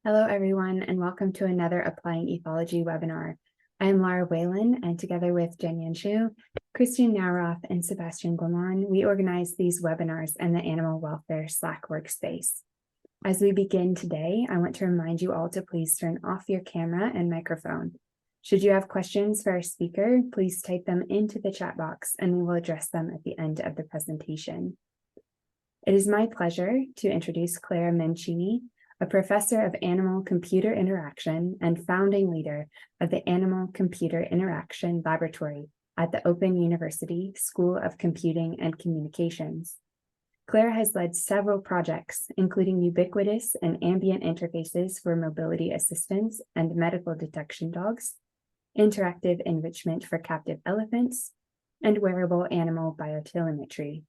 Hello, everyone, and welcome to another Applying Ethology webinar. I am Lara Whalen, and together with Jen Shu, Christian Nauroff, and Sebastian Guamon, we organize these webinars in the Animal Welfare Slack workspace. As we begin today, I want to remind you all to please turn off your camera and microphone. Should you have questions for our speaker, please type them into the chat box, and we will address them at the end of the presentation. It is my pleasure to introduce Clara Mancini, a professor of animal-computer interaction and founding leader of the Animal-Computer Interaction Laboratory at the Open University School of Computing and Communications. Clara has led several projects, including ubiquitous and ambient interfaces for mobility assistance and medical detection dogs, interactive enrichment for captive elephants, and wearable animal biotelemetry.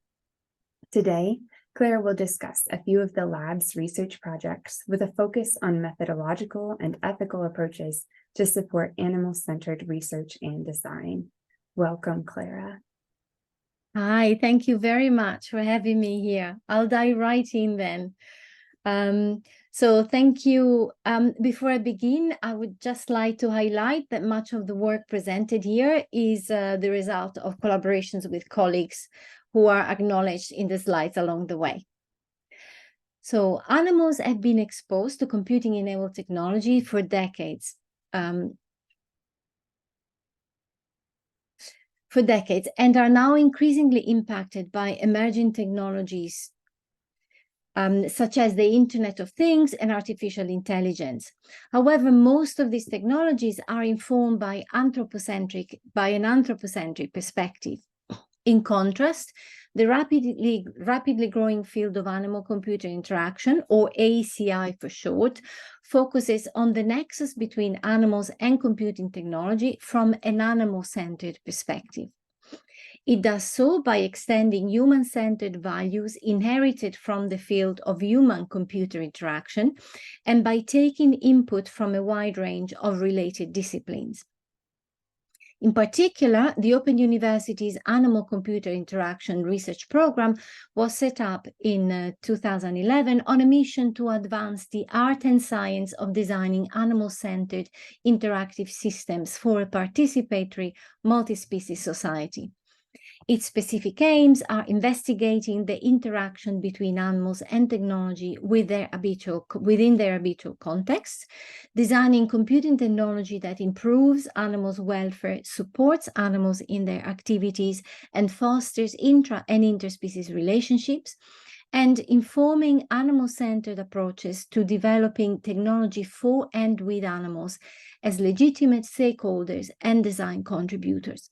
Today, Clara will discuss a few of the lab's research projects with a focus on methodological and ethical approaches to support animal-centered research and design. Welcome, Clara. Hi, thank you very much for having me here. I'll dive right in then. So thank you. Before I begin, I would just like to highlight that much of the work presented here is the result of collaborations with colleagues who are acknowledged in the slides along the way. So animals have been exposed to computing-enabled technology for decades. And are now increasingly impacted by emerging technologies such as the Internet of Things and artificial intelligence. However, most of these technologies are informed by an anthropocentric perspective. In contrast, the rapidly growing field of animal-computer interaction, or ACI for short, focuses on the nexus between animals and computing technology from an animal-centered perspective. It does so by extending human-centered values inherited from the field of human-computer interaction and by taking input from a wide range of related disciplines. In particular, the Open University's Animal-Computer Interaction Research Program was set up in 2011 on a mission to advance the art and science of designing animal-centered interactive systems for a participatory multi-species society. Its specific aims are investigating the interaction between animals and technology within their habitual contexts, designing computing technology that improves animals' welfare, supports animals in their activities, and fosters intra- and interspecies relationships, and informing animal-centered approaches to developing technology for and with animals as legitimate stakeholders and design contributors.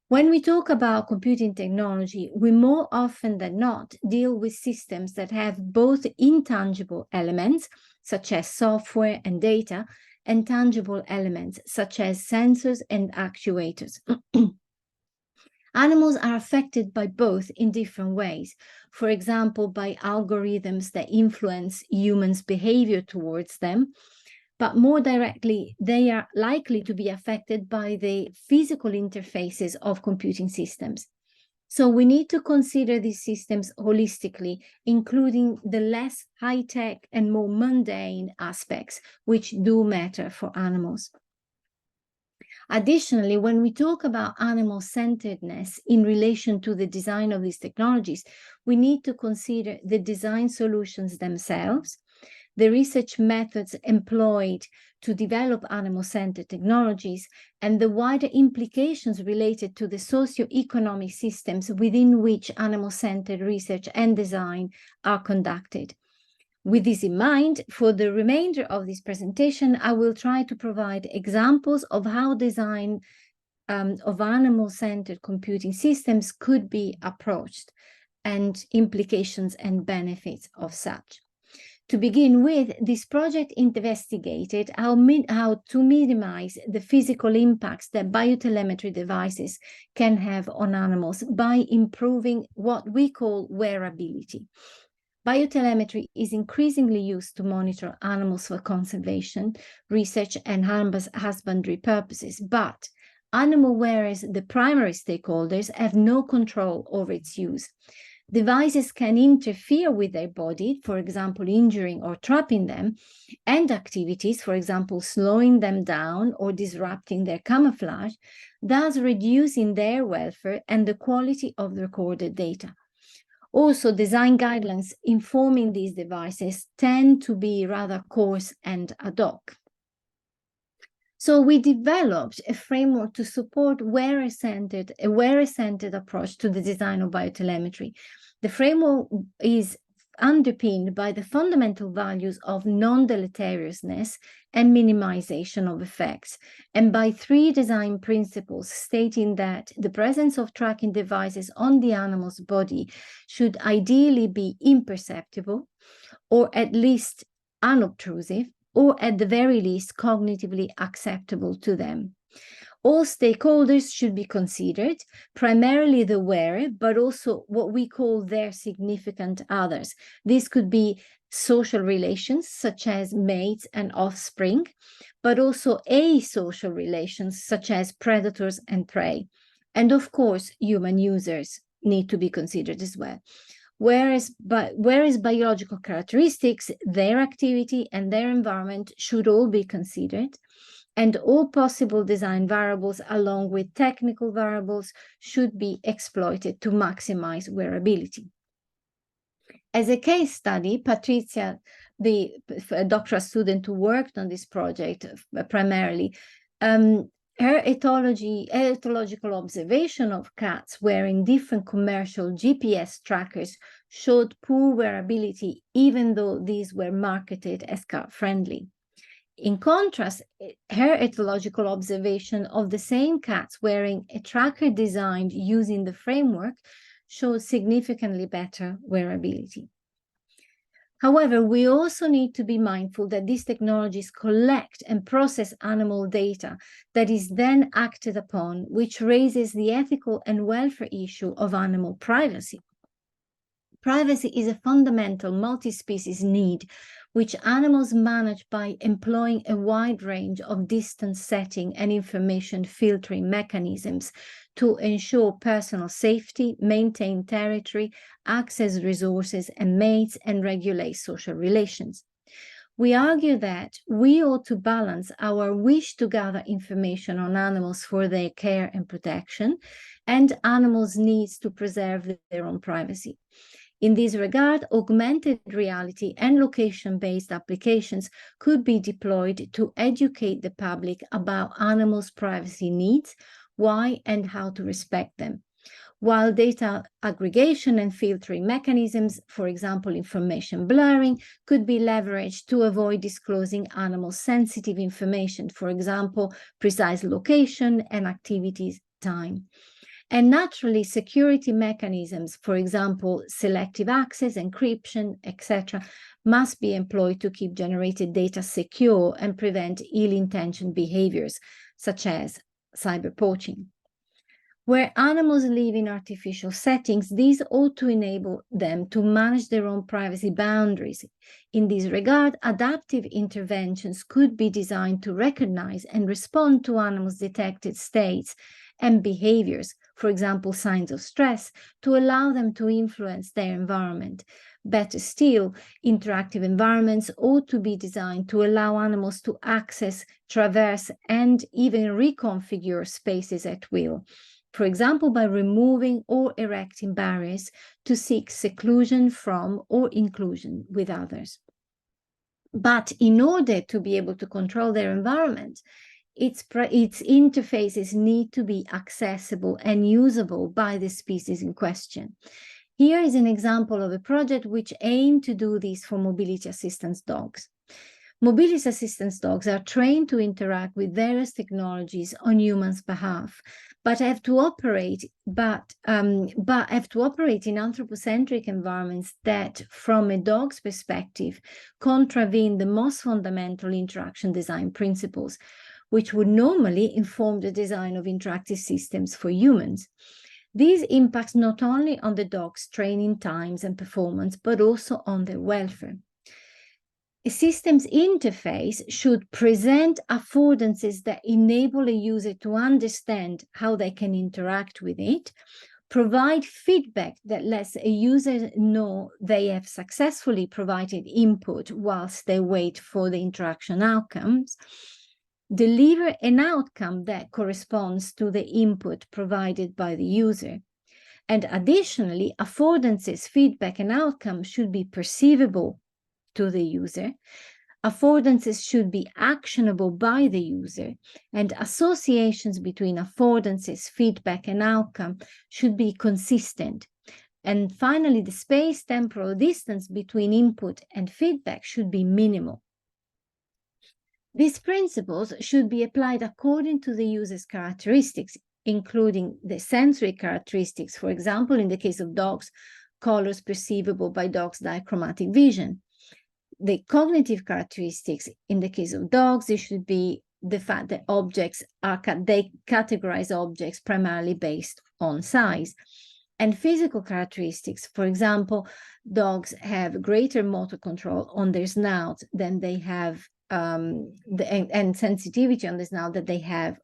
When we talk about computing technology, we more often than not deal with systems that have both intangible elements, such as software and data, and tangible elements, such as sensors and actuators. Animals are affected by both in different ways. For example, by algorithms that influence humans' behavior towards them, but more directly, they are likely to be affected by the physical interfaces of computing systems. So we need to consider these systems holistically, including the less high-tech and more mundane aspects, which do matter for animals. Additionally, when we talk about animal-centeredness in relation to the design of these technologies, we need to consider the design solutions themselves, the research methods employed to develop animal-centered technologies, and the wider implications related to the socio-economic systems within which animal-centered research and design are conducted. With this in mind, for the remainder of this presentation, I will try to provide examples of how design of animal-centered computing systems could be approached and implications and benefits of such. To begin with, this project investigated how to minimize the physical impacts that biotelemetry devices can have on animals by improving what we call wearability. Biotelemetry is increasingly used to monitor animals for conservation, research, and husbandry purposes, but animal wearers, the primary stakeholders, have no control over its use. Devices can interfere with their body, for example, injuring or trapping them, and activities, for example, slowing them down or disrupting their camouflage, thus reducing their welfare and the quality of the recorded data. Also, design guidelines informing these devices tend to be rather coarse and ad hoc. So we developed a framework to support a wearer-centered approach to the design of biotelemetry. The framework is underpinned by the fundamental values of non-deleteriousness and minimization of effects, and by 3 design principles stating that the presence of tracking devices on the animal's body should ideally be imperceptible, or at least unobtrusive, or at the very least cognitively acceptable to them. All stakeholders should be considered, primarily the wearer, but also what we call their significant others. This could be social relations, such as mates and offspring, but also asocial relations, such as predators and prey. And of course, human users need to be considered as well. Whereas biological characteristics, their activity and their environment should all be considered, and all possible design variables along with technical variables should be exploited to maximize wearability. As a case study, Patricia, the doctoral student who worked on this project primarily, her ethological observation of cats wearing different commercial GPS trackers showed poor wearability, even though these were marketed as cat-friendly. In contrast, her ethological observation of the same cats wearing a tracker designed using the framework showed significantly better wearability. However, we also need to be mindful that these technologies collect and process animal data that is then acted upon, which raises the ethical and welfare issue of animal privacy. Privacy is a fundamental multi-species need, which animals manage by employing a wide range of distance setting and information filtering mechanisms to ensure personal safety, maintain territory, access resources and mates, and regulate social relations. We argue that we ought to balance our wish to gather information on animals for their care and protection and animals' needs to preserve their own privacy. In this regard, augmented reality and location-based applications could be deployed to educate the public about animals' privacy needs, why and how to respect them, while data aggregation and filtering mechanisms, for example, information blurring, could be leveraged to avoid disclosing animal-sensitive information, for example, precise location and activities time. And naturally, security mechanisms, for example, selective access, encryption, etc., must be employed to keep generated data secure and prevent ill-intentioned behaviors, such as cyber poaching. Where animals live in artificial settings, these ought to enable them to manage their own privacy boundaries. In this regard, adaptive interventions could be designed to recognize and respond to animals' detected states and behaviors, for example, signs of stress, to allow them to influence their environment. Better still, interactive environments ought to be designed to allow animals to access, traverse, and even reconfigure spaces at will, for example, by removing or erecting barriers to seek seclusion from or inclusion with others. But in order to be able to control their environment, its interfaces need to be accessible and usable by the species in question. Here is an example of a project which aimed to do this for mobility assistance dogs. Mobility assistance dogs are trained to interact with various technologies on humans' behalf, but have to operate in anthropocentric environments that, from a dog's perspective, contravene the most fundamental interaction design principles, which would normally inform the design of interactive systems for humans. These impacts not only on the dog's training times and performance, but also on their welfare. A systems interface should present affordances that enable a user to understand how they can interact with it, provide feedback that lets a user know they have successfully provided input whilst they wait for the interaction outcomes, deliver an outcome that corresponds to the input provided by the user. And additionally, affordances, feedback, and outcome should be perceivable to the user. Affordances should be actionable by the user, and associations between affordances, feedback, and outcome should be consistent. And finally, the space-temporal distance between input and feedback should be minimal. These principles should be applied according to the user's characteristics, including the sensory characteristics, for example, in the case of dogs, colors perceivable by dogs' dichromatic vision. The cognitive characteristics in the case of dogs, it should be the fact that they categorize objects primarily based on size. And physical characteristics, for example, dogs have greater motor control on their snout than they have, and sensitivity on the snout that they have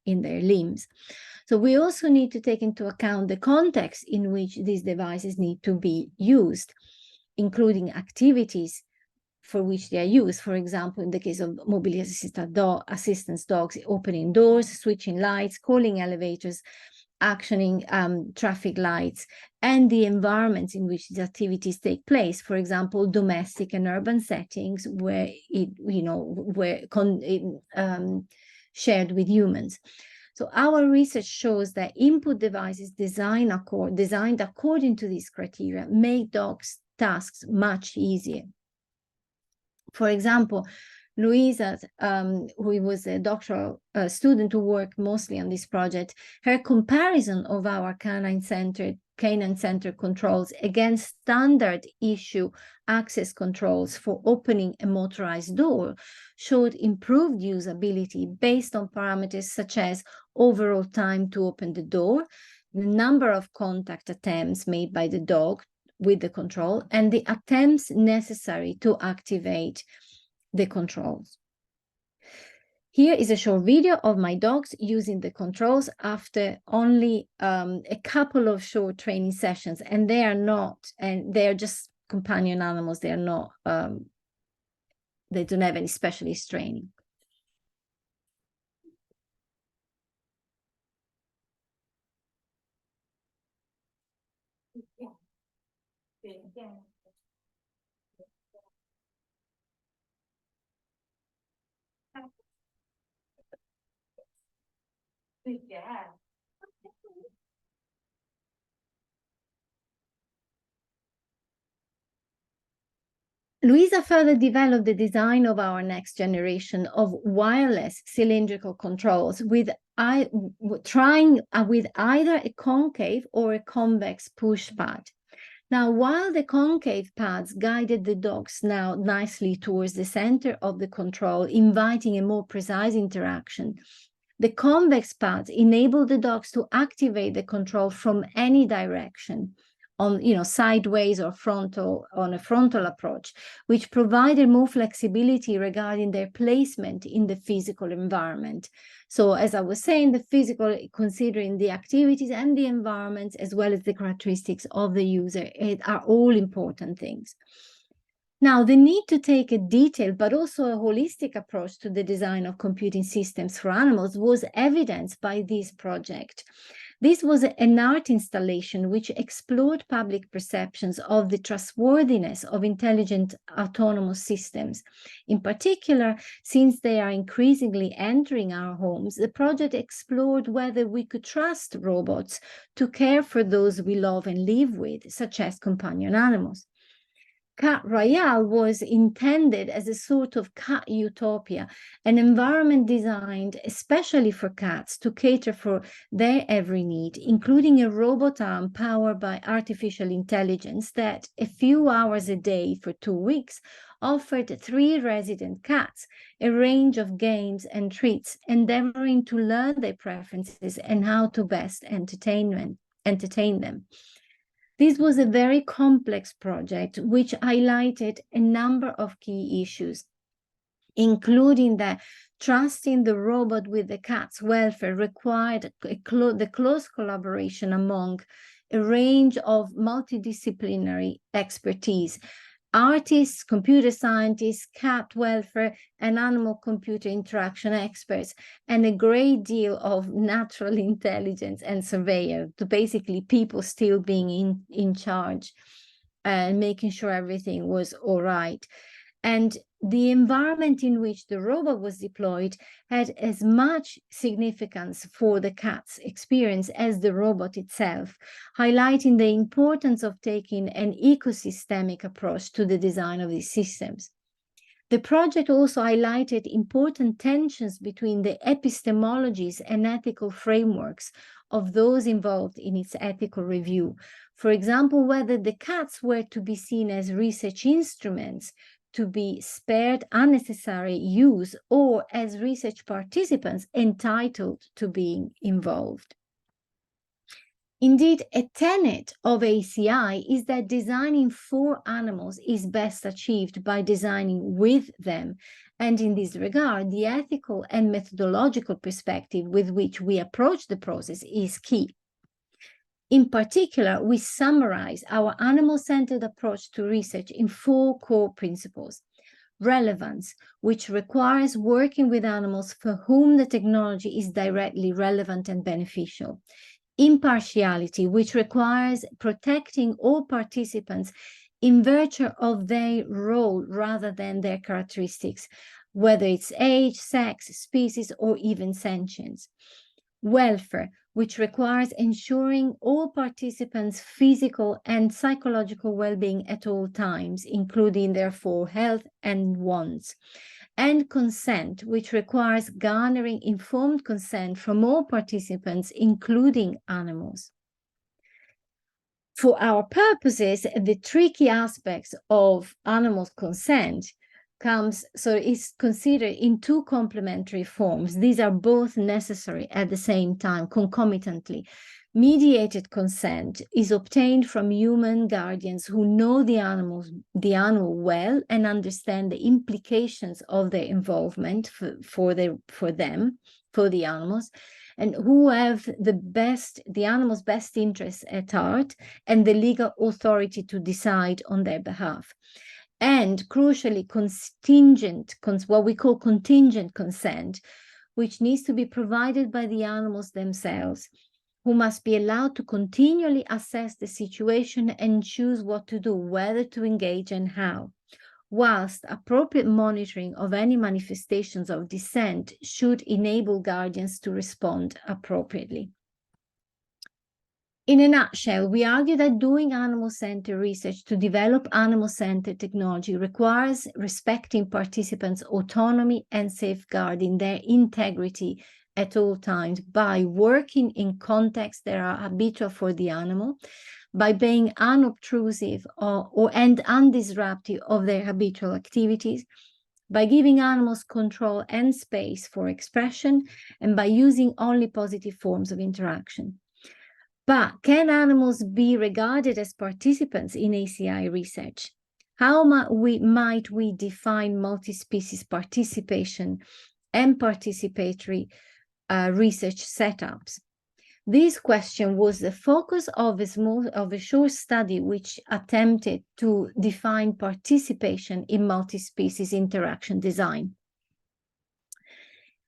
in their limbs. So we also need to take into account the context in which these devices need to be used, including activities for which they are used. For example, in the case of mobility assistance dogs, opening doors, switching lights, calling elevators, actioning traffic lights, and the environments in which these activities take place. For example, domestic and urban settings where shared with humans. So our research shows that input devices designed according to these criteria make dogs' tasks much easier. For example, Louisa, who was a doctoral student who worked mostly on this project, her comparison of our canine-centered controls against standard issue access controls for opening a motorized door showed improved usability based on parameters such as overall time to open the door, the number of contact attempts made by the dog with the control, and the attempts necessary to activate the controls. Here is a short video of my dogs using the controls after only a couple of short training sessions, and they are just companion animals. They are not, they don't have any specialist training. Yeah. Louisa further developed the design of our next generation of wireless cylindrical controls with with either a concave or a convex push pad. Now, while the concave pads guided the dogs now nicely towards the center of the control, inviting a more precise interaction, the convex pads enabled the dogs to activate the control from any direction, on sideways or on a frontal approach, which provided more flexibility regarding their placement in the physical environment. So as I was saying, the physical, considering the activities and the environments, as well as the characteristics of the user, are all important things. Now, the need to take a detailed but also a holistic approach to the design of computing systems for animals was evidenced by this project. This was an art installation which explored public perceptions of the trustworthiness of intelligent autonomous systems. In particular, since they are increasingly entering our homes, the project explored whether we could trust robots to care for those we love and live with, such as companion animals. Cat Royale was intended as a sort of cat utopia, an environment designed especially for cats to cater for their every need, including a robot arm powered by artificial intelligence that a few hours a day for 2 weeks offered 3 resident cats a range of games and treats, endeavoring to learn their preferences and how to best entertain them. This was a very complex project which highlighted a number of key issues, including that trusting the robot with the cat's welfare required the close collaboration among a range of multidisciplinary expertise: artists, computer scientists, cat welfare, and animal-computer interaction experts, and a great deal of natural intelligence and surveyor, to basically people still being in charge and making sure everything was all right. And the environment in which the robot was deployed had as much significance for the cat's experience as the robot itself, highlighting the importance of taking an ecosystemic approach to the design of these systems. The project also highlighted important tensions between the epistemologies and ethical frameworks of those involved in its ethical review. For example, whether the cats were to be seen as research instruments to be spared unnecessary use, or as research participants entitled to being involved. Indeed, a tenet of ACI is that designing for animals is best achieved by designing with them. And in this regard, the ethical and methodological perspective with which we approach the process is key. In particular, we summarize our animal-centered approach to research in 4 core principles: relevance, which requires working with animals for whom the technology is directly relevant and beneficial; impartiality, which requires protecting all participants in virtue of their role rather than their characteristics, whether it's age, sex, species, or even sentience; welfare, which requires ensuring all participants' physical and psychological well-being at all times, including therefore health and wants; and consent, which requires garnering informed consent from all participants, including animals. For our purposes, the tricky aspects of animal consent is considered in 2 complementary forms. These are both necessary at the same time, concomitantly. Mediated consent is obtained from human guardians who know the animal well and understand the implications of their involvement for the animals, and who have the animal's best interests at heart and the legal authority to decide on their behalf. And crucially, what we call contingent consent, which needs to be provided by the animals themselves, who must be allowed to continually assess the situation and choose what to do, whether to engage and how, whilst appropriate monitoring of any manifestations of dissent should enable guardians to respond appropriately. In a nutshell, we argue that doing animal-centered research to develop animal-centered technology requires respecting participants' autonomy and safeguarding their integrity at all times by working in contexts that are habitual for the animal, by being unobtrusive and undisruptive of their habitual activities, by giving animals control and space for expression, and by using only positive forms of interaction. But can animals be regarded as participants in ACI research? How might we define multi-species participation and participatory research setups? This question was the focus of a short study which attempted to define participation in multi-species interaction design.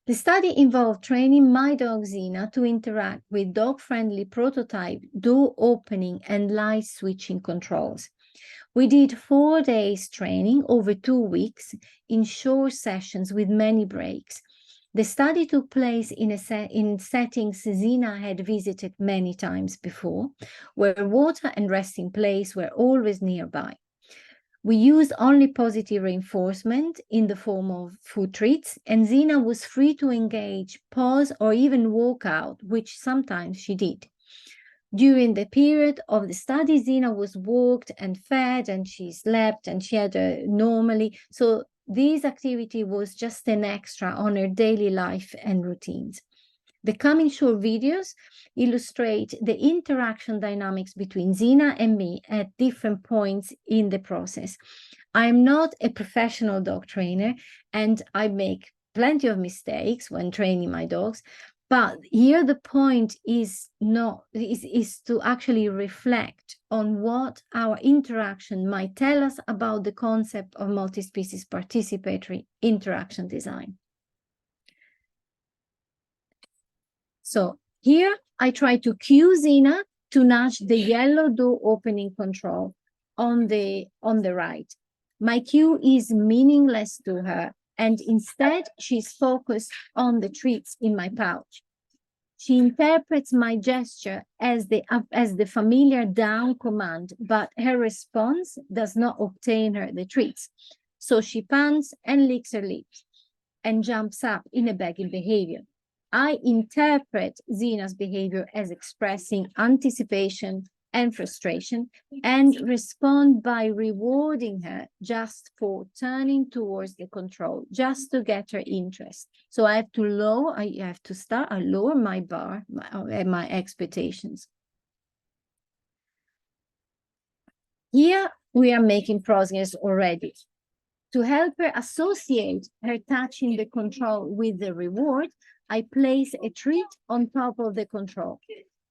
The study involved training my dog Xena to interact with dog-friendly prototype door opening and light switching controls. We did 4 days training over 2 weeks in short sessions with many breaks. The study took place in settings Xena had visited many times before, where water and resting place were always nearby. We used only positive reinforcement in the form of food treats, and Xena was free to engage, pause, or even walk out, which sometimes she did. During the period of the study, Xena was walked and fed, and she slept, and she had normally. So this activity was just an extra on her daily life and routines. The coming short videos illustrate the interaction dynamics between Xena and me at different points in the process. I am not a professional dog trainer, and I make plenty of mistakes when training my dogs. But here the point is to actually reflect on what our interaction might tell us about the concept of multi-species participatory interaction design. So here I try to cue Zina to nudge the yellow door opening control on the right. My cue is meaningless to her, and instead she's focused on the treats in my pouch. She interprets my gesture as the familiar down command, but her response does not obtain her the treats. So she pants and licks her lips and jumps up in a begging behavior. I interpret Zina's behavior as expressing anticipation and frustration, and respond by rewarding her just for turning towards the control, just to get her interest. So I lower my bar, my expectations. Here we are making progress already. To help her associate her touching the control with the reward, I place a treat on top of the control.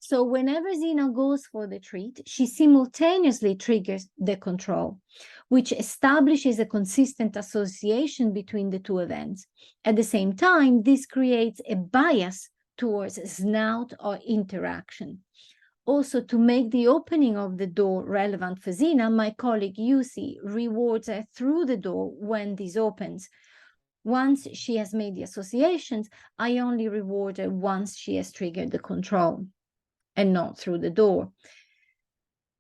So whenever Zina goes for the treat, she simultaneously triggers the control, which establishes a consistent association between the two events. At the same time, this creates a bias towards snout or interaction. Also, to make the opening of the door relevant for Zina, my colleague Yusi rewards her through the door when this opens. Once she has made the associations, I only reward her once she has triggered the control, and not through the door.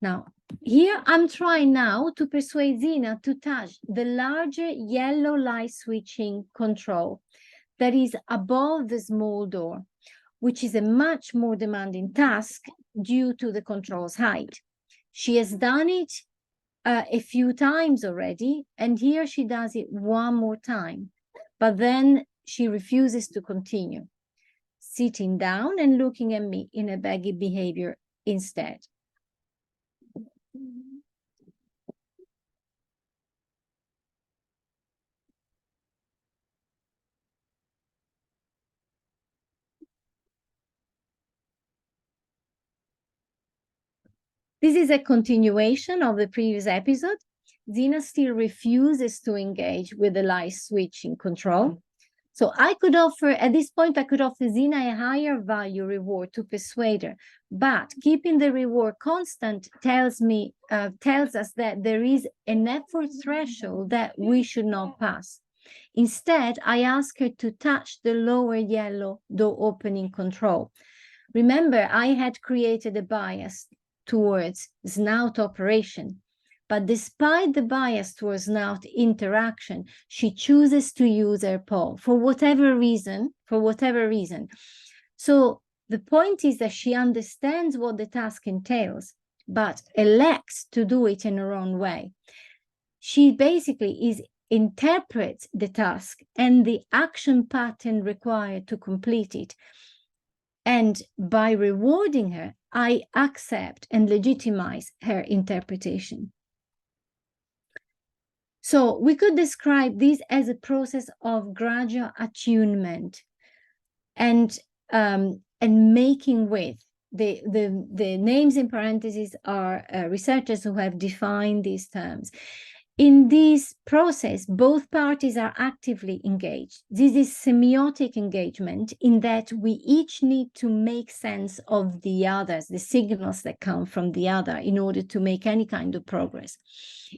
Now, here I'm trying now to persuade Zina to touch the larger yellow light switching control that is above the small door, which is a much more demanding task due to the control's height. She has done it a few times already, and here she does it one more time, but then she refuses to continue, sitting down and looking at me in a baggy behavior instead. This is a continuation of the previous episode. Zina still refuses to engage with the light switching control. So at this point, I could offer Zina a higher value reward to persuade her, but keeping the reward constant tells us that there is an effort threshold that we should not pass. Instead, I ask her to touch the lower yellow door opening control. Remember, I had created a bias towards snout operation. But despite the bias towards snout interaction, she chooses to use her paw for whatever reason. So the point is that she understands what the task entails, but elects to do it in her own way. She basically interprets the task and the action pattern required to complete it. And by rewarding her, I accept and legitimize her interpretation. So we could describe this as a process of gradual attunement and making with. The names in parentheses are researchers who have defined these terms. In this process, both parties are actively engaged. This is semiotic engagement in that we each need to make sense of the others, the signals that come from the other in order to make any kind of progress.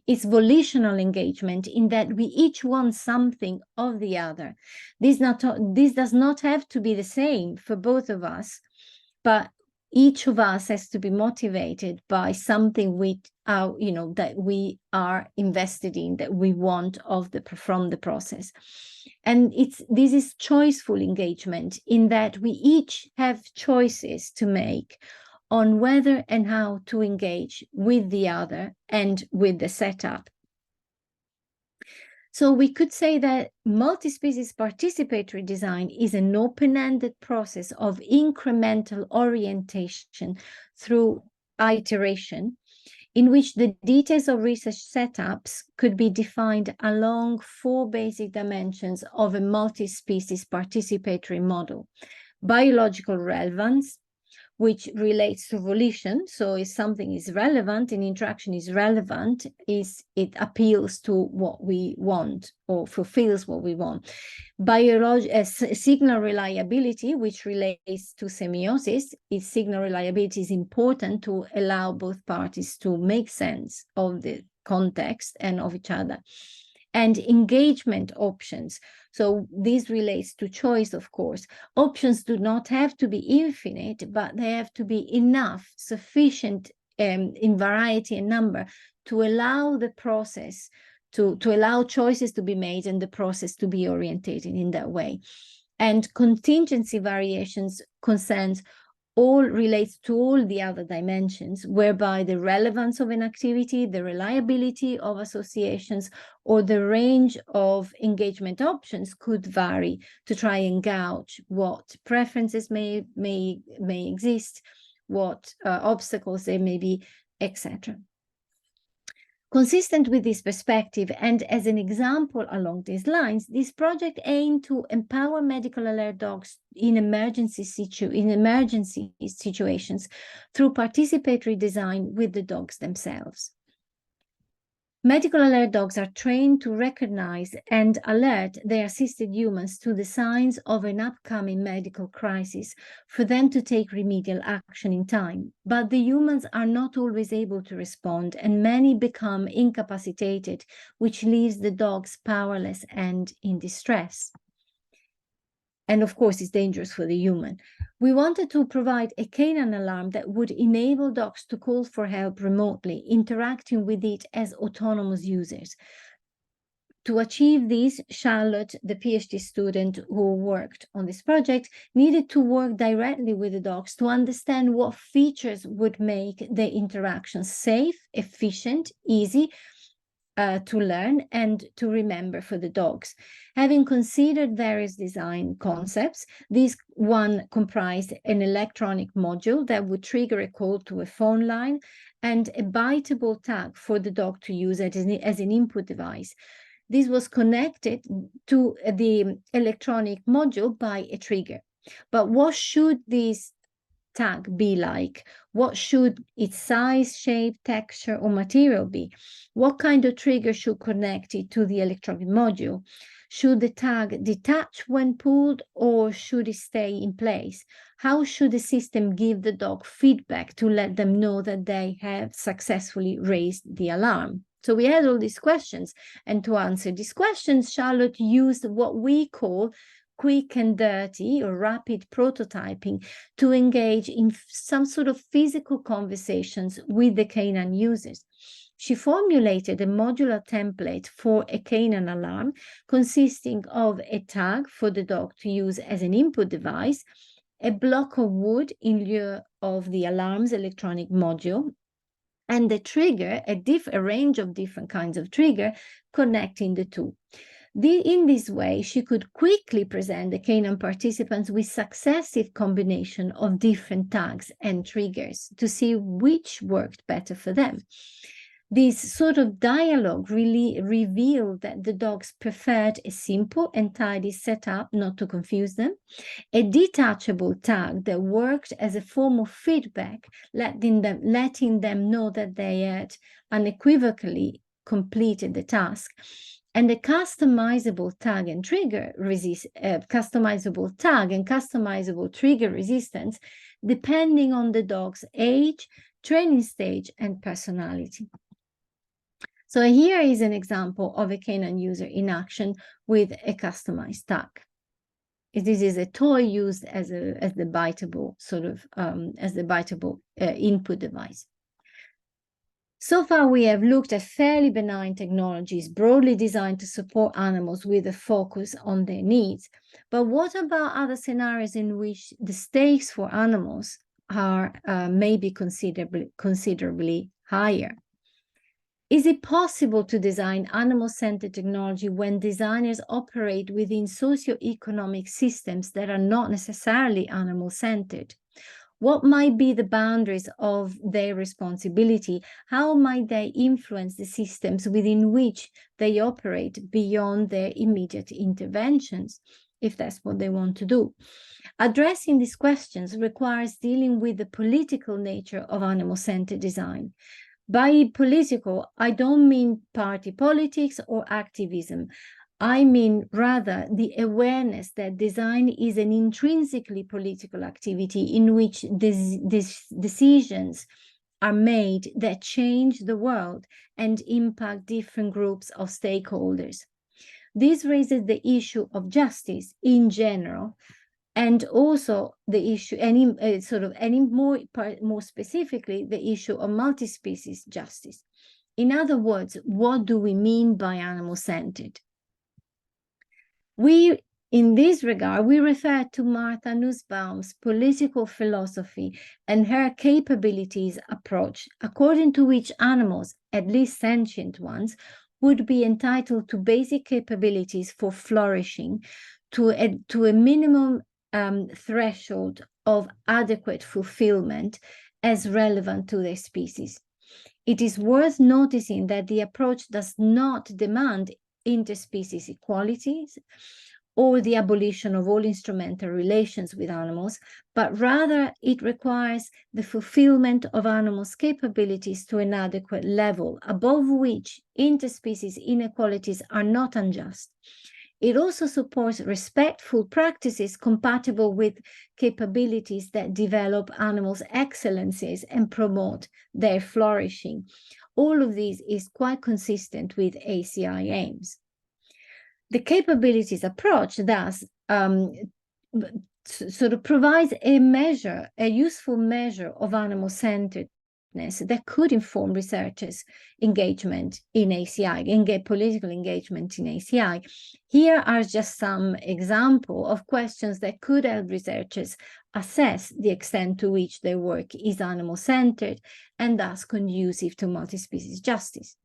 It's volitional engagement in that we each want something of the other. This does not have to be the same for both of us, but each of us has to be motivated by something that we are invested in, that we want from the process. And this is choiceful engagement in that we each have choices to make on whether and how to engage with the other and with the setup. So we could say that multi-species participatory design is an open-ended process of incremental orientation through iteration, in which the details of research setups could be defined along 4 basic dimensions of a multi-species participatory model: biological relevance, which relates to volition. So if something is relevant, an interaction is relevant, it appeals to what we want or fulfills what we want. Signal reliability, which relates to semiosis. Its signal reliability is important to allow both parties to make sense of the context and of each other. And engagement options. So this relates to choice, of course. Options do not have to be infinite, but they have to be enough, sufficient in variety and number to allow the process, to allow choices to be made and the process to be orientated in that way. And contingency variations concerns all relates to all the other dimensions, whereby the relevance of an activity, the reliability of associations, or the range of engagement options could vary to try and gauge what preferences may exist, what obstacles there may be, etc. Consistent with this perspective, and as an example along these lines, this project aimed to empower medical alert dogs in emergency situations through participatory design with the dogs themselves. Medical alert dogs are trained to recognize and alert their assisted humans to the signs of an upcoming medical crisis for them to take remedial action in time. But the humans are not always able to respond, and many become incapacitated, which leaves the dogs powerless and in distress. And of course, it's dangerous for the human. We wanted to provide a canine alarm that would enable dogs to call for help remotely, interacting with it as autonomous users. To achieve this, Charlotte, the PhD student who worked on this project, needed to work directly with the dogs to understand what features would make the interactions safe, efficient, easy, to learn and to remember for the dogs. Having considered various design concepts, this one comprised an electronic module that would trigger a call to a phone line and a biteable tag for the dog to use as an input device. This was connected to the electronic module by a trigger. But what should this tag be like? What should its size, shape, texture, or material be? What kind of trigger should connect it to the electronic module? Should the tag detach when pulled, or should it stay in place? How should the system give the dog feedback to let them know that they have successfully raised the alarm? So we had all these questions, and to answer these questions, Charlotte used what we call quick and dirty or rapid prototyping to engage in some sort of physical conversations with the canine users. She formulated a modular template for a canine alarm consisting of a tag for the dog to use as an input device, a block of wood in lieu of the alarm's electronic module, and the trigger, a range of different kinds of trigger connecting the two. In this way, she could quickly present the canine participants with successive combination of different tags and triggers to see which worked better for them. This sort of dialogue really revealed that the dogs preferred a simple and tidy setup, not to confuse them, a detachable tag that worked as a form of feedback, letting them know that they had unequivocally completed the task, and a customizable tag and trigger customizable trigger resistance depending on the dog's age, training stage, and personality. So here is an example of a canine user in action with a customized tag. This is a toy used as the biteable sort of input device. So far, we have looked at fairly benign technologies broadly designed to support animals with a focus on their needs. But what about other scenarios in which the stakes for animals are maybe considerably higher? Is it possible to design animal-centered technology when designers operate within socioeconomic systems that are not necessarily animal-centered? What might be the boundaries of their responsibility? How might they influence the systems within which they operate beyond their immediate interventions, if that's what they want to do? Addressing these questions requires dealing with the political nature of animal-centered design. By political, I don't mean party politics or activism. I mean rather the awareness that design is an intrinsically political activity in which these decisions are made that change the world and impact different groups of stakeholders. This raises the issue of justice in general, and also the issue, more specifically, the issue of multi-species justice. In other words, what do we mean by animal-centered? In this regard, we refer to Martha Nussbaum's political philosophy and her capabilities approach, according to which animals, at least sentient ones, would be entitled to basic capabilities for flourishing, to a minimum threshold of adequate fulfillment as relevant to their species. It is worth noticing that the approach does not demand interspecies equalities or the abolition of all instrumental relations with animals, but rather it requires the fulfillment of animals' capabilities to an adequate level, above which interspecies inequalities are not unjust. It also supports respectful practices compatible with capabilities that develop animals' excellencies and promote their flourishing. All of this is quite consistent with ACI aims. The capabilities approach thus sort of provides a useful measure of animal-centeredness that could inform researchers' engagement in ACI and get political engagement in ACI. Here are just some examples of questions that could help researchers assess the extent to which their work is animal-centered and thus conducive to multi-species justice.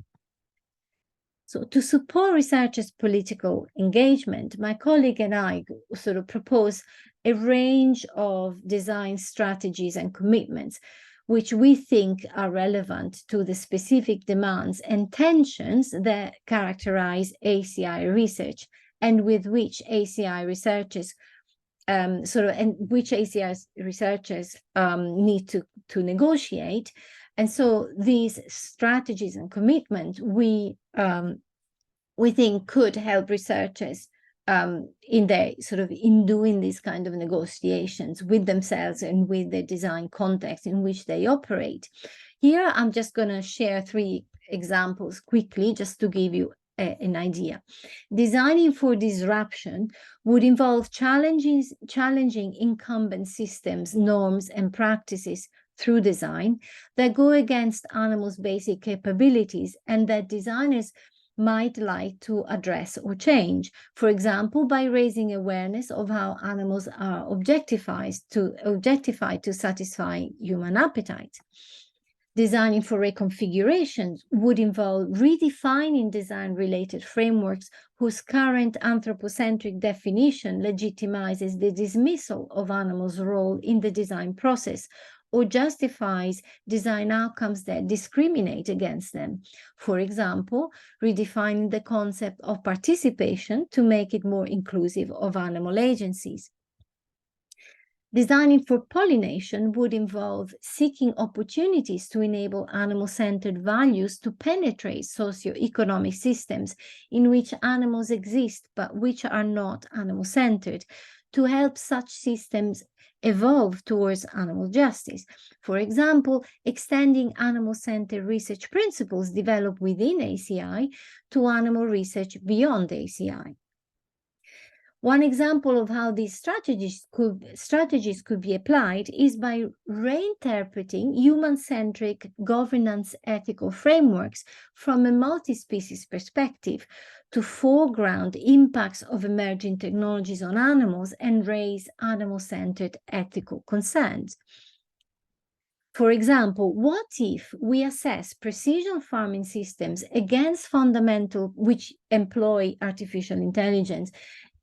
So to support researchers' political engagement, my colleague and I sort of propose a range of design strategies and commitments which we think are relevant to the specific demands and tensions that characterize ACI research and with which ACI researchers need to negotiate. And so these strategies and commitment we think could help researchers in doing these kind of negotiations with themselves and with the design context in which they operate. Here, I'm just going to share 3 examples quickly, just to give you an idea. Designing for disruption would involve challenging incumbent systems, norms, and practices through design that go against animals' basic capabilities and that designers might like to address or change, for example, by raising awareness of how animals are objectified to satisfy human appetite. Designing for reconfigurations would involve redefining design-related frameworks whose current anthropocentric definition legitimizes the dismissal of animals' role in the design process or justifies design outcomes that discriminate against them. For example, redefining the concept of participation to make it more inclusive of animal agencies. Designing for pollination would involve seeking opportunities to enable animal-centered values to penetrate socioeconomic systems in which animals exist but which are not animal-centered, to help such systems evolve towards animal justice. For example, extending animal-centered research principles developed within ACI to animal research beyond ACI. One example of how these strategies could be applied is by reinterpreting human-centric governance ethical frameworks from a multi-species perspective to foreground impacts of emerging technologies on animals and raise animal-centered ethical concerns. For example, what if we assess precision farming systems which employ artificial intelligence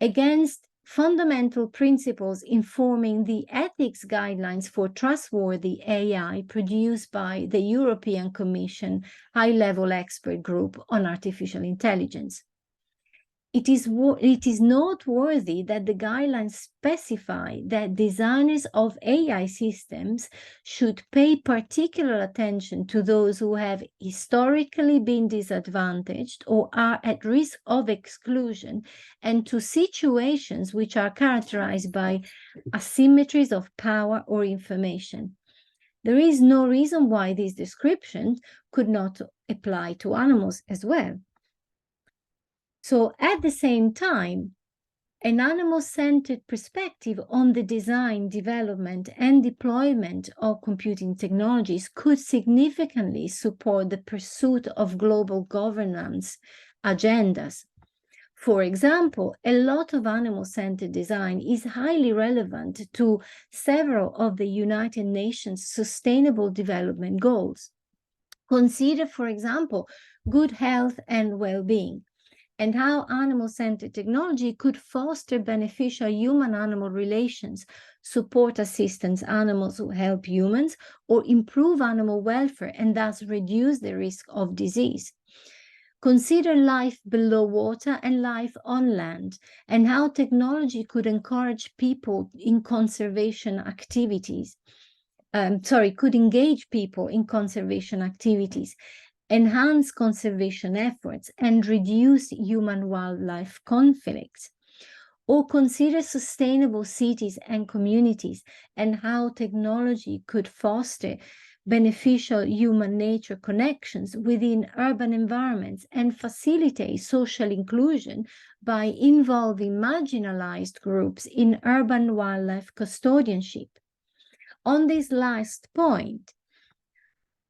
against fundamental principles informing the ethics guidelines for trustworthy AI produced by the European Commission high-level expert group on artificial intelligence. It is noteworthy that the guidelines specify that designers of AI systems should pay particular attention to those who have historically been disadvantaged or are at risk of exclusion, and to situations which are characterized by asymmetries of power or information. There is no reason why these descriptions could not apply to animals as well. So at the same time, an animal-centered perspective on the design, development, and deployment of computing technologies could significantly support the pursuit of global governance agendas. For example, a lot of animal-centered design is highly relevant to several of the United Nations Sustainable Development Goals. Consider, for example, good health and well-being, and how animal-centered technology could foster beneficial human-animal relations, support assistance animals who help humans, or improve animal welfare and thus reduce the risk of disease. Consider life below water and life on land, and how technology could encourage people in conservation activities. Could engage people in conservation activities, enhance conservation efforts, and reduce human-wildlife conflicts. Or consider sustainable cities and communities and how technology could foster beneficial human-nature connections within urban environments and facilitate social inclusion by involving marginalized groups in urban wildlife custodianship. On this last point,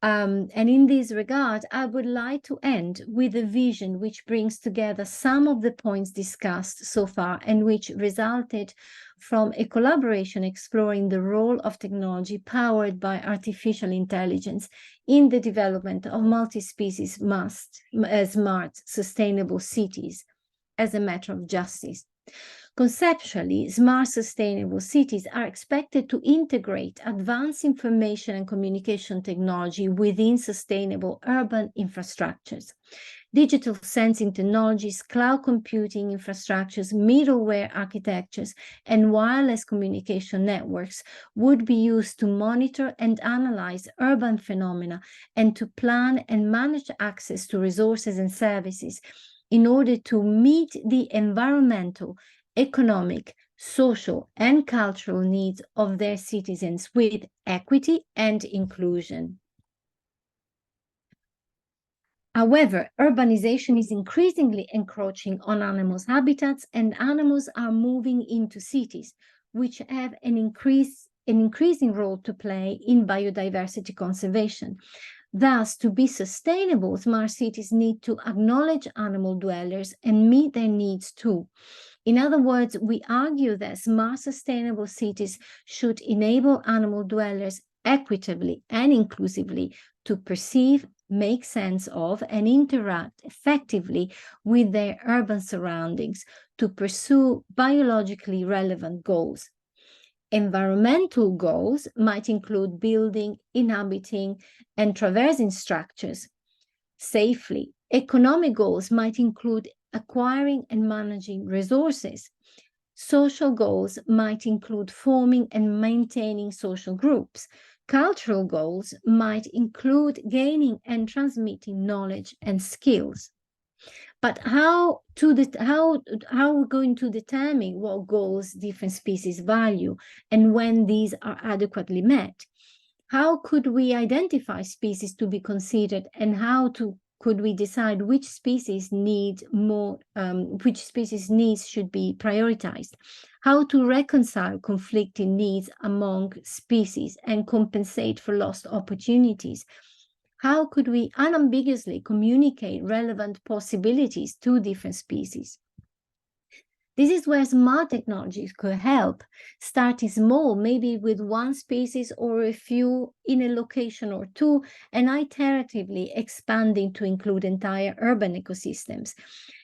and in this regard, I would like to end with a vision which brings together some of the points discussed so far and which resulted from a collaboration exploring the role of technology powered by artificial intelligence in the development of multi-species smart, sustainable cities as a matter of justice. Conceptually, smart sustainable cities are expected to integrate advanced information and communication technology within sustainable urban infrastructures. Digital sensing technologies, cloud computing infrastructures, middleware architectures, and wireless communication networks would be used to monitor and analyze urban phenomena and to plan and manage access to resources and services in order to meet the environmental, economic, social, and cultural needs of their citizens with equity and inclusion. However, urbanization is increasingly encroaching on animals' habitats, and animals are moving into cities, which have an increasing role to play in biodiversity conservation. Thus, to be sustainable, smart cities need to acknowledge animal dwellers and meet their needs too. In other words, we argue that smart sustainable cities should enable animal dwellers equitably and inclusively to perceive, make sense of, and interact effectively with their urban surroundings to pursue biologically relevant goals. Environmental goals might include building, inhabiting, and traversing structures safely. Economic goals might include acquiring and managing resources. Social goals might include forming and maintaining social groups. Cultural goals might include gaining and transmitting knowledge and skills. But how are we going to determine what goals different species value and when these are adequately met? How could we identify species to be considered, and could we decide which species needs should be prioritized? How to reconcile conflicting needs among species and compensate for lost opportunities? How could we unambiguously communicate relevant possibilities to different species? This is where smart technologies could help, starting small, maybe with one species or a few in a location or two, and iteratively expanding to include entire urban ecosystems.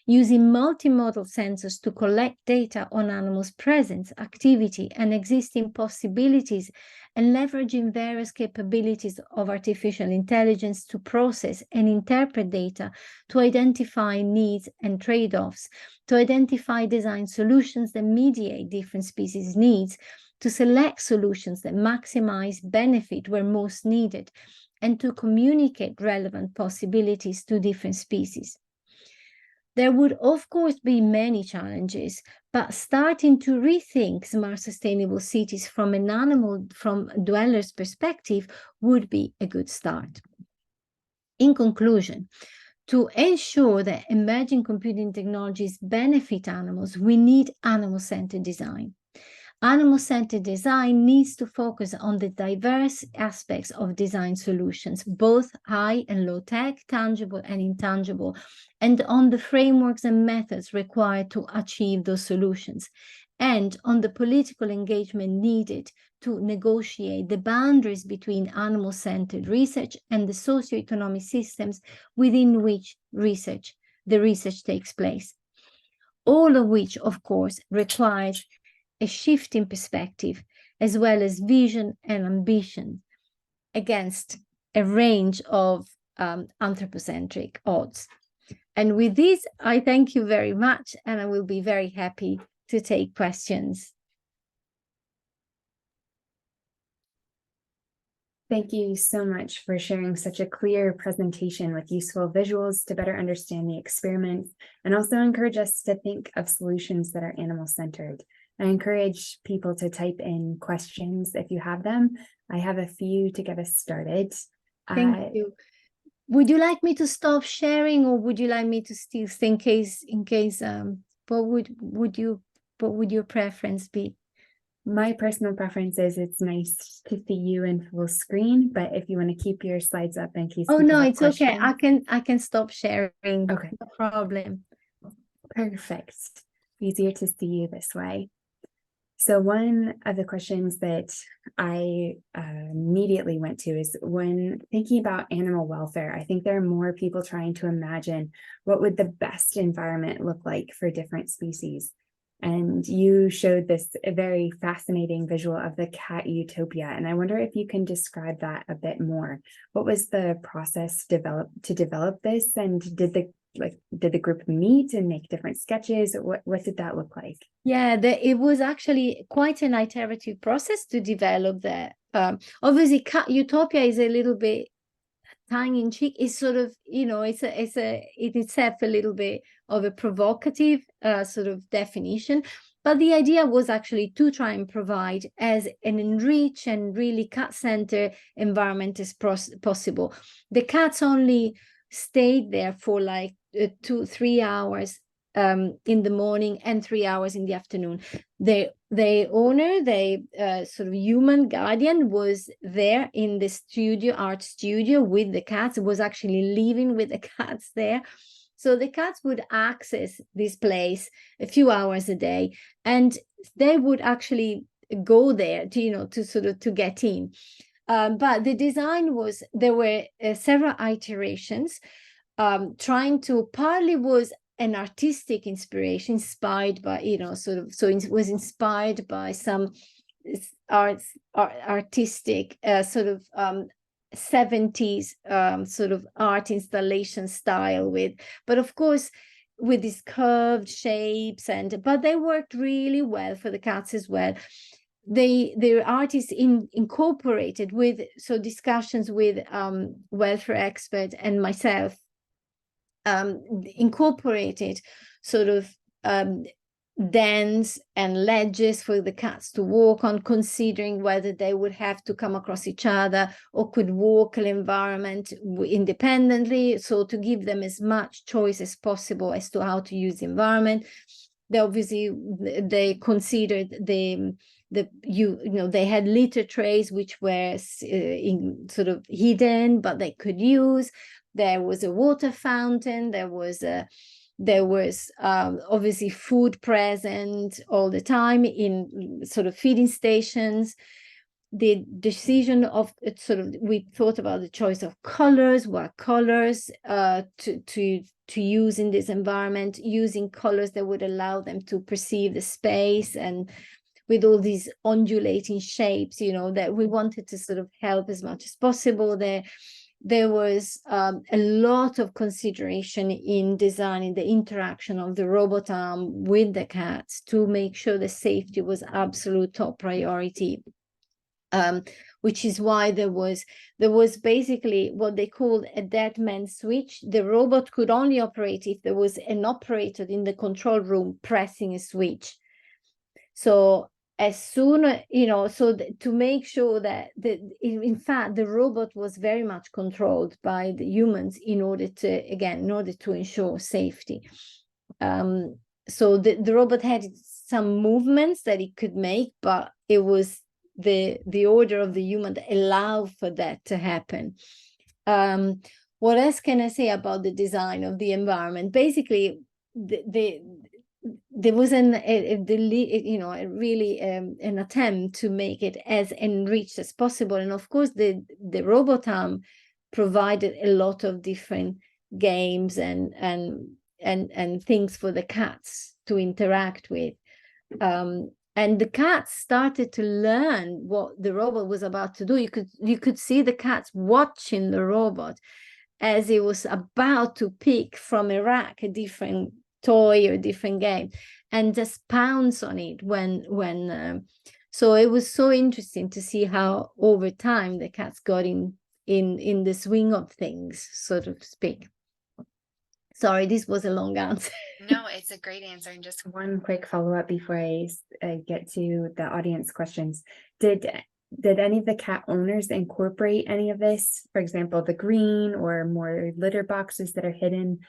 using multimodal sensors to collect data on animals' presence, activity, and existing possibilities, and leveraging various capabilities of artificial intelligence to process and interpret data, to identify needs and trade-offs, to identify design solutions that mediate different species' needs, to select solutions that maximize benefit where most needed, and to communicate relevant possibilities to different species. There would, of course, be many challenges, but starting to rethink smart sustainable cities from dwellers' perspective would be a good start. In conclusion, to ensure that emerging computing technologies benefit animals, we need animal-centered design. Animal-centered design needs to focus on the diverse aspects of design solutions, both high and low tech, tangible and intangible, and on the frameworks and methods required to achieve those solutions, and on the political engagement needed to negotiate the boundaries between animal-centered research and the socioeconomic systems within which the research takes place. All of which, of course, requires a shift in perspective, as well as vision and ambition against a range of anthropocentric odds. And with this, I thank you very much, and I will be very happy to take questions. Thank you so much for sharing such a clear presentation with useful visuals to better understand the experiment, and also encourage us to think of solutions that are animal-centered. I encourage people to type in questions if you have them. I have a few to get us started. Thank you. Would you like me to stop sharing, or would you like me to still in case what would your preference be? My personal preference is it's nice to see you in full screen, but if you want to keep your slides up in case. Oh no, it's questions. okay. I can stop sharing. Okay. No problem. Perfect. Easier to see you this way. So one of the questions that I immediately went to is, when thinking about animal welfare, I think there are more people trying to imagine what would the best environment look like for different species. And you showed this very fascinating visual of the cat utopia. And I wonder if you can describe that a bit more. What was the process to develop this? And did the group meet and make different sketches? What did that look like? Yeah, it was actually quite an iterative process to develop that. Obviously, cat utopia is a little bit tongue-in-cheek. It's sort of, it's in itself a little bit of a provocative sort of definition. But the idea was actually to try and provide as an enriched and really cat-centered environment as possible. The cats only stayed there for like 2-3 hours in the morning and 3 hours in the afternoon. The owner, sort of human guardian, was there in the art studio with the cats, was actually living with the cats there. So the cats would access this place a few hours a day, and they would actually go there to get in. But the design was, there were several iterations, trying to, partly was an artistic inspiration, inspired by, so it was inspired by some artistic sort of 70s sort of art installation style but of course with these curved shapes, but they worked really well for the cats as well. The artists incorporated with discussions with welfare experts and myself, incorporated sort of dens and ledges for the cats to walk on, considering whether they would have to come across each other or could walk an environment independently, so to give them as much choice as possible as to how to use the environment. They considered they had litter trays which were sort of hidden, but they could use. There was a water fountain. There was obviously food present all the time in sort of feeding stations. the decision of sort of, we thought about the choice of colors, what colors to use in this environment, using colors that would allow them to perceive the space, and with all these undulating shapes, that we wanted to sort of help as much as possible. There was a lot of consideration in designing the interaction of the robot arm with the cats to make sure the safety was absolute top priority. Which is why there was basically what they called a dead man switch. The robot could only operate if there was an operator in the control room pressing a switch. So as soon, to make sure that in fact the robot was very much controlled by the humans in order to ensure safety. So the robot had some movements that it could make, but it was the order of the human that allowed for that to happen. What else can I say about the design of the environment? Basically, there was an attempt to make it as enriched as possible, and of course the robot arm provided a lot of different games and things for the cats to interact with. And the cats started to learn what the robot was about to do. You could see the cats watching the robot as it was about to pick from a rack a different toy or a different game, and just pounce on it so it was so interesting to see how over time the cats got in the swing of things, so to speak. Sorry, this was a long answer. No, it's a great answer. And just one quick follow-up before I get to the audience questions. Did any of the cat owners incorporate any of this? For example, the green or more litter boxes that are hidden?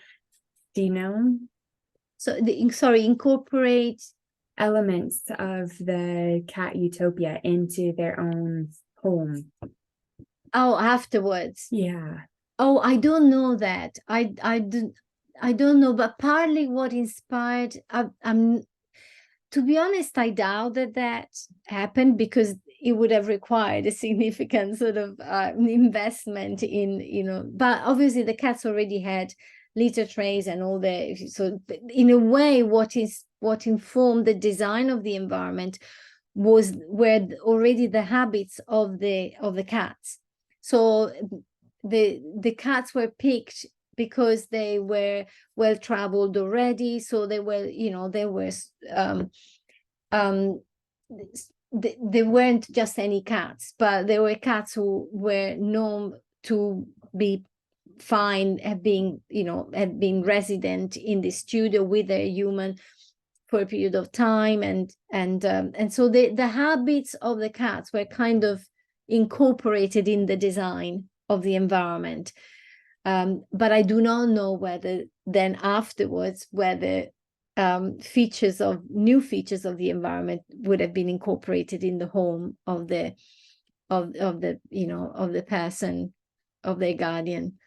Do you know? So incorporate elements of the cat utopia into their own home. Oh, afterwards. Yeah. Oh, I don't know that. I don't know, but partly what inspired, to be honest, I doubt that happened, because it would have required a significant sort of investment in, but obviously the cats already had litter trays and all so in a way, what informed the design of the environment were already the habits of the cats. So the cats were picked because they were well traveled already, so they were they weren't just any cats, but they were cats who were known to be fine, have been resident in the studio with a human for a period of time, and so the habits of the cats were kind of incorporated in the design of the environment. But I do not know whether then afterwards whether new features of the environment would have been incorporated in the home of the person, of their guardian.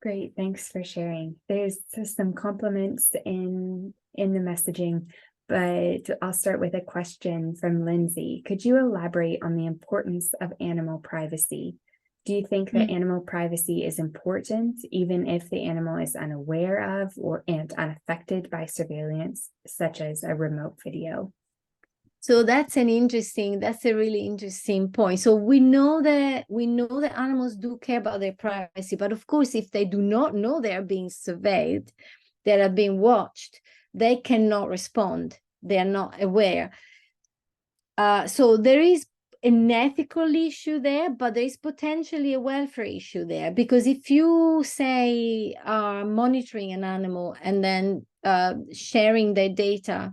Great, thanks for sharing. There's some compliments in the messaging, but I'll start with a question from Lindsay. Could you elaborate on the importance of animal privacy? Do you think that animal privacy is important, even if the animal is unaware of and unaffected by surveillance, such as a remote video? So that's a really interesting point. So we know that animals do care about their privacy, but of course, if they do not know they are being surveyed, they are being watched, they cannot respond. They are not aware. So there is an ethical issue there, but there is potentially a welfare issue there, because if you say are monitoring an animal and then sharing their data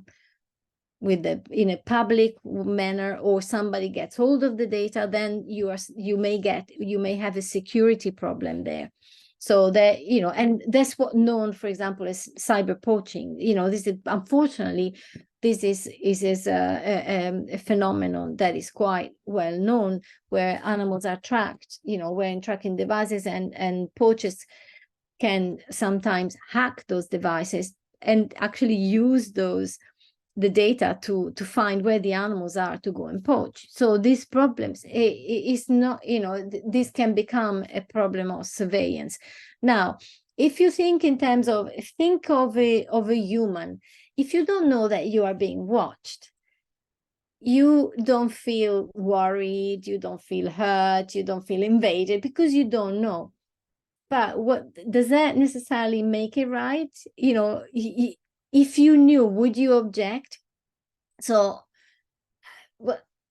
in a public manner, or somebody gets hold of the data, then you may have a security problem there. So that, and that's what known, for example, as cyber poaching. This is, unfortunately, this is a phenomenon that is quite well known, where animals are tracked, wearing tracking devices, and poachers can sometimes hack those devices and actually use those the data to find where the animals are to go and poach. So these problems is not, you know, this can become a problem of surveillance. Now, if you think in terms of, think of a human, if you don't know that you are being watched, you don't feel worried, you don't feel hurt, you don't feel invaded because you don't know. But what does that necessarily make it right? You know, if you knew, would you object? So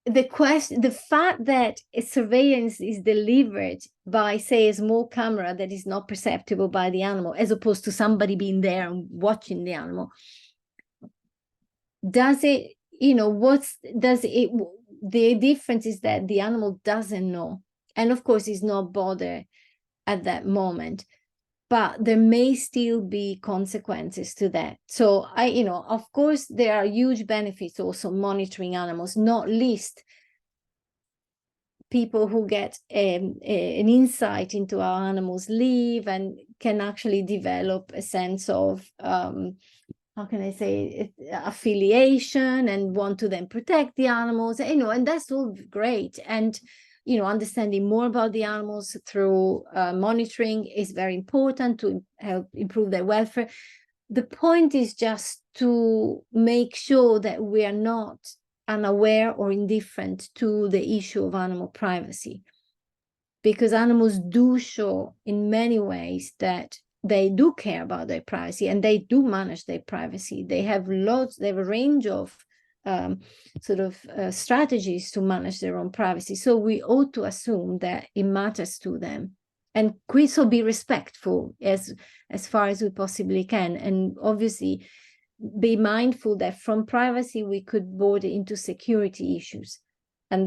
the fact that a surveillance is delivered by, say, a small camera that is not perceptible by the animal, as opposed to somebody being there and watching the animal, does it, you know, the difference is that the animal doesn't know, and of course is not bothered at that moment, but there may still be consequences to that. So you know, of course, there are huge benefits also monitoring animals, not least people who get an insight into how animals live and can actually develop a sense of, how can I say, affiliation, and want to then protect the animals, you know, and that's all great. And, you know, understanding more about the animals through monitoring is very important to help improve their welfare. The point is just to make sure that we are not unaware or indifferent to the issue of animal privacy, because animals do show in many ways that they do care about their privacy and they do manage their privacy. They have a range of strategies to manage their own privacy. So we ought to assume that it matters to them, and so be respectful as far as we possibly can. And obviously be mindful that from privacy we could border into security issues, and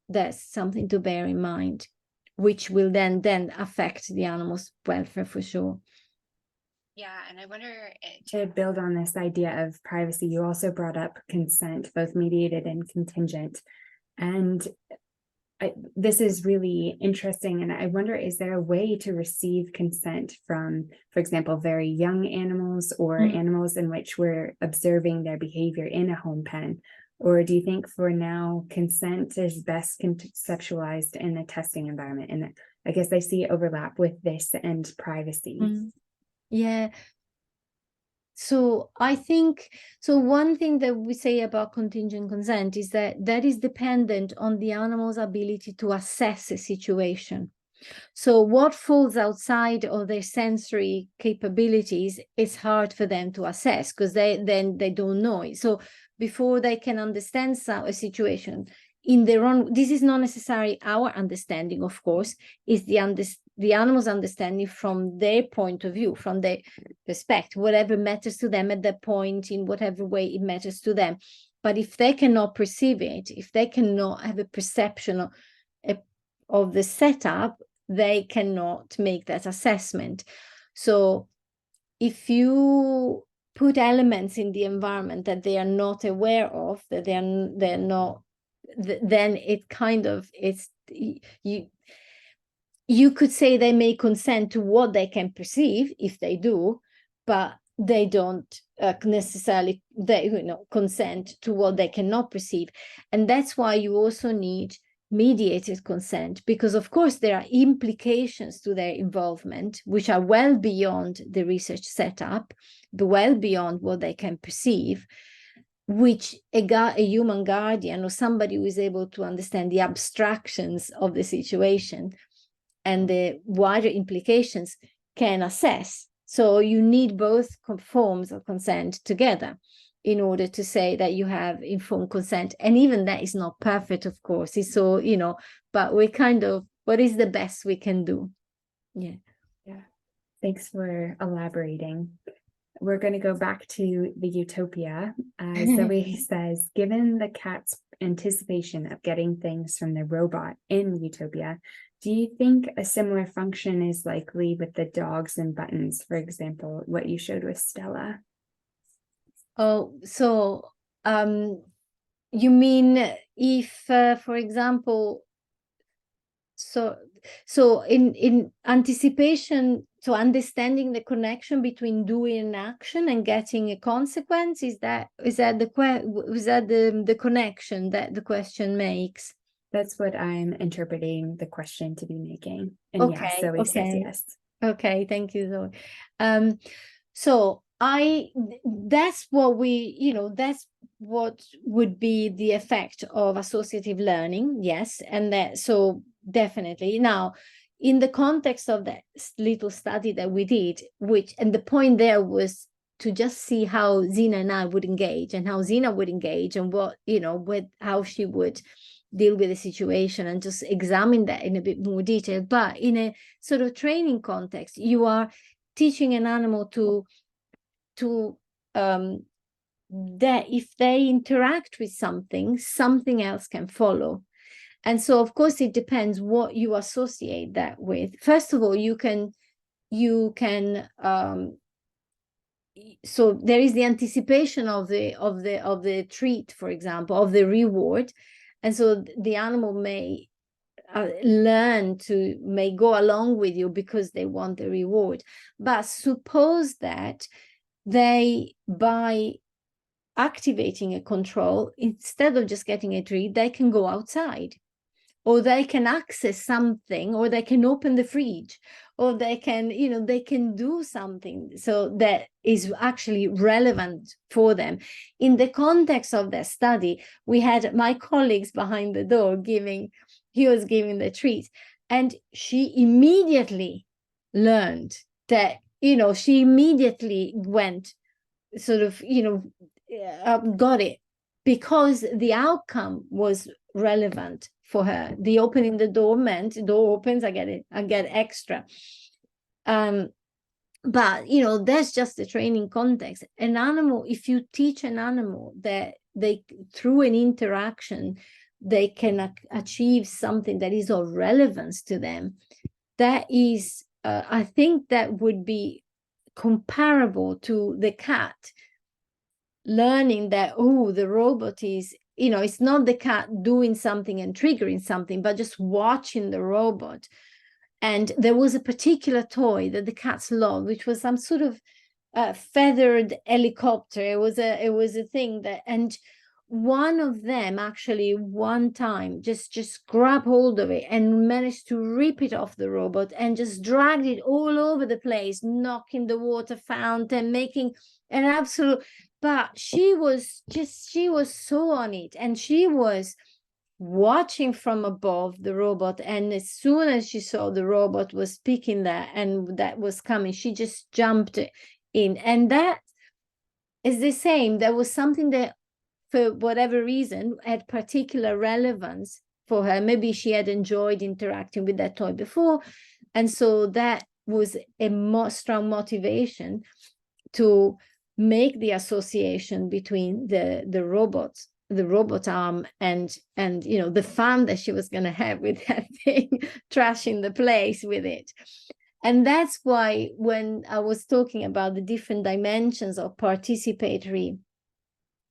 that's something to bear in mind, which will then affect the animal's welfare for sure. Yeah, and I wonder, to build on this idea of privacy, you also brought up consent, both mediated and contingent. And this is really interesting. And I wonder, is there a way to receive consent from, for example, very young animals or animals in which we're observing their behavior in a home pen? Or do you think for now consent is best conceptualized in a testing environment? And I guess I see overlap with this and privacy. Yeah. So I think, so one thing that we say about contingent consent is that is dependent on the animal's ability to assess a situation. So what falls outside of their sensory capabilities is hard for them to assess, because they don't know it. So before they can understand a situation in their own, this is not necessarily our understanding, of course, is the animal's understanding from their point of view, from their perspective, whatever matters to them at that point, in whatever way it matters to them. But if they cannot perceive it, if they cannot have a perception of the setup, they cannot make that assessment. So if you put elements in the environment that they are not aware of, that they're not, then it kind of, you could say they may consent to what they can perceive if they do, but they don't necessarily consent to what they cannot perceive. And that's why you also need mediated consent, because of course there are implications to their involvement which are well beyond the research setup, well beyond what they can perceive, which a human guardian or somebody who is able to understand the abstractions of the situation and the wider implications can assess. So you need both forms of consent together in order to say that you have informed consent. And even that is not perfect, of course. It's so, but we kind of, what is the best we can do? Yeah. Thanks for elaborating. We're going to go back to the utopia. Zoe says, given the cat's anticipation of getting things from the robot in utopia, do you think a similar function is likely with the dogs and buttons, for example, what you showed with Stella? Oh, so you mean if, for example, so so in anticipation, so understanding the connection between doing an action and getting a consequence, is that the connection that the question makes? That's what I'm interpreting the question to be making. And yes, Okay, Zoe says okay. yes. Okay, thank you, Zoe. So that's what that's what would be the effect of associative learning, yes, and that, so definitely. Now, in the context of that little study that we did, and the point there was to just see how Zina and I would engage, and how Zina would engage, and what, with how she would deal with the situation, and just examine that in a bit more detail. But in a sort of training context, you are teaching an animal to that if they interact with something else can follow. And so, of course, it depends what you associate that with. First of all, you can so there is the anticipation of the treat, for example, of the reward, and so the animal may may go along with you because they want the reward. But suppose that they, by activating a control, instead of just getting a treat, they can go outside, or they can access something, or they can open the fridge, or they can, they can do something so that is actually relevant for them. In the context of that study, we had my colleagues behind the door he was giving the treat, and she immediately learned that, she immediately went sort of, got it, because the outcome was relevant for her. The opening the door meant, the door opens, I get extra. But that's just the training context. An animal, if you teach an animal that they, through an interaction, they can achieve something that is of relevance to them, that is, I think that would be comparable to the cat learning that, oh, the robot is, it's not the cat doing something and triggering something, but just watching the robot. And there was a particular toy that the cats loved, which was some sort of feathered helicopter. It was a thing that, and one of them actually one time just grabbed hold of it and managed to rip it off the robot and just dragged it all over the place, knocking the water fountain, making an absolute, but she was so on it, and she was watching from above the robot, and as soon as she saw the robot was picking that and that was coming, she just jumped in. And that is the same. There was something that, for whatever reason, had particular relevance for her. Maybe she had enjoyed interacting with that toy before, and so that was a strong motivation to make the association between the robot arm and the fun that she was going to have with that thing, trashing the place with it. And that's why when I was talking about the different dimensions of participatory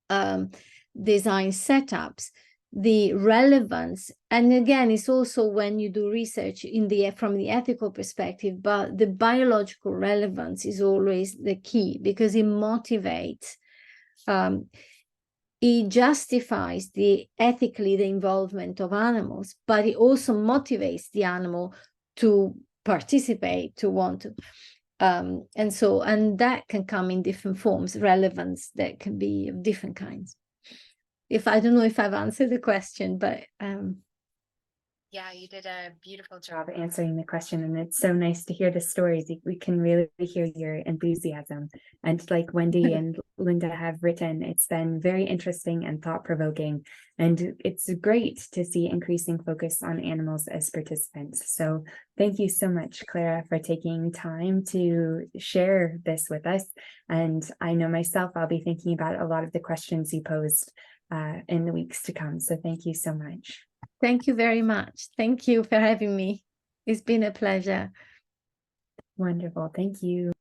design setups, the relevance, and again, it's also when you do research from the ethical perspective, but the biological relevance is always the key, because it motivates, it justifies ethically the involvement of animals, but it also motivates the animal to participate, to want to, and that can come in different forms, relevance that can be of different kinds. I don't know if I've answered the question, but yeah, you did a beautiful job answering the question, and it's so nice to hear the stories. We can really hear your enthusiasm, and like Wendy and Linda have written, it's been very interesting and thought-provoking, and it's great to see increasing focus on animals as participants. So thank you so much, Clara, for taking time to share this with us. And I know myself, I'll be thinking about a lot of the questions you posed in the weeks to come. So thank you so much. Thank you very much. Thank you for having me. It's been a pleasure. Wonderful. Thank you.